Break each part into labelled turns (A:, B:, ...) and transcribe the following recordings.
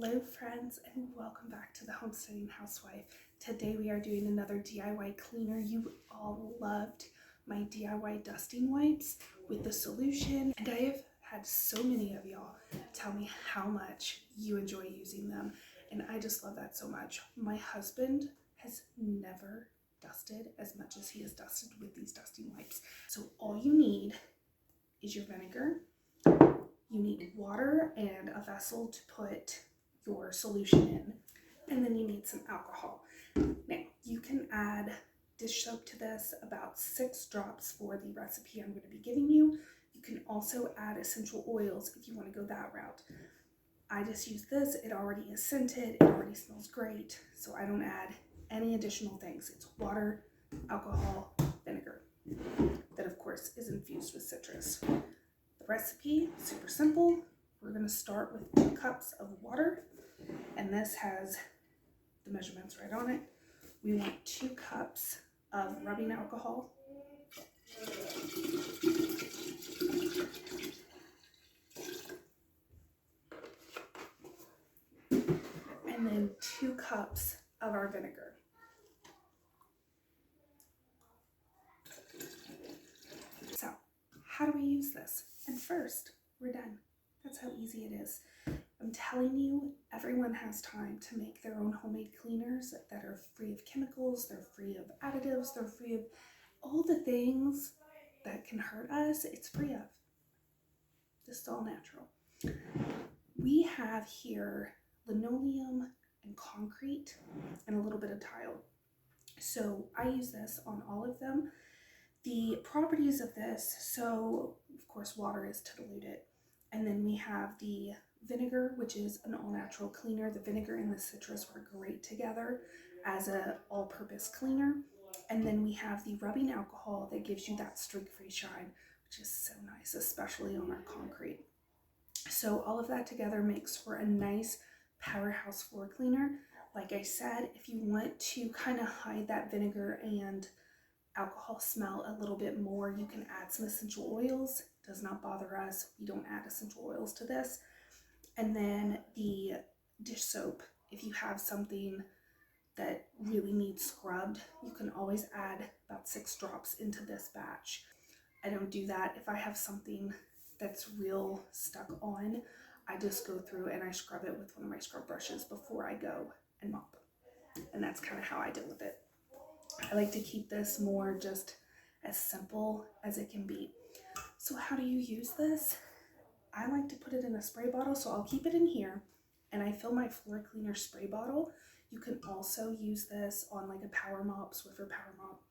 A: Hello friends, and welcome back to the Homesteading Housewife. Today we are doing another DIY cleaner. You all loved my DIY dusting wipes with the solution, and I have had so many of y'all tell me how much you enjoy using them, and I just love that so much. My husband has never dusted as much as he has dusted with these dusting wipes. So all you need is your vinegar. You need water and a vessel to put your solution in, and then you need some alcohol. Now, you can add dish soap to this, about 6 drops for the recipe I'm going to be giving you. You can also add essential oils if you want to go that route. I just use this. It already is scented. It already smells great, so I don't add any additional things. It's water, alcohol, vinegar, that of course is infused with citrus. The recipe, super simple. We're going to start with 2 cups of water, and this has the measurements right on it. We want 2 cups of rubbing alcohol, and then 2 cups of our vinegar. So, how do we use this? And first, we're done. That's how easy it is. I'm telling you, everyone has time to make their own homemade cleaners that are free of chemicals, they're free of additives, they're free of all the things that can hurt us. It's free of. This is all natural. We have here linoleum and concrete and a little bit of tile. So I use this on all of them. The properties of this, so of course water is to dilute it. And then we have the vinegar, which is an all-natural cleaner. The vinegar and the citrus work great together as an all-purpose cleaner. And then we have the rubbing alcohol that gives you that streak-free shine, which is so nice, especially on our concrete. So all of that together makes for a nice powerhouse floor cleaner. Like I said, if you want to kind of hide that vinegar and alcohol smell a little bit more, you can add some essential oils. It does not bother us. We don't add essential oils to this. And then the dish soap, if you have something that really needs scrubbed, you can always add about 6 drops into this batch. I don't do that. If I have something that's real stuck on, I just go through and I scrub it with one of my scrub brushes before I go and mop. And that's kind of how I deal with it. I like to keep this more just as simple as it can be. So how do you use this? I like to put it in a spray bottle, so I'll keep it in here, and I fill my floor cleaner spray bottle. You can also use this on like a power mop, Swiffer power mop,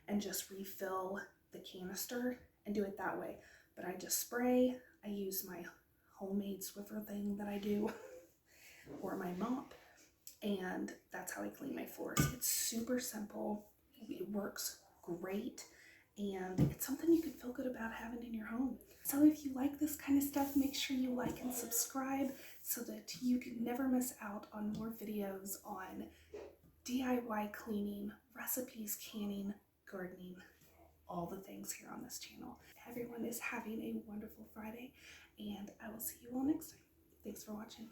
A: and just refill the canister and do it that way. But I just spray. I use my homemade Swiffer thing that I do, or my mop, and that's how I clean my floors. It's super simple. It works great, and it's something you can feel good about having in your home. So if you like this kind of stuff, make sure you like and subscribe so that you can never miss out on more videos on DIY cleaning, recipes, canning, gardening, all the things here on this channel. Everyone is having a wonderful Friday, and I will see you all next time. Thanks for watching.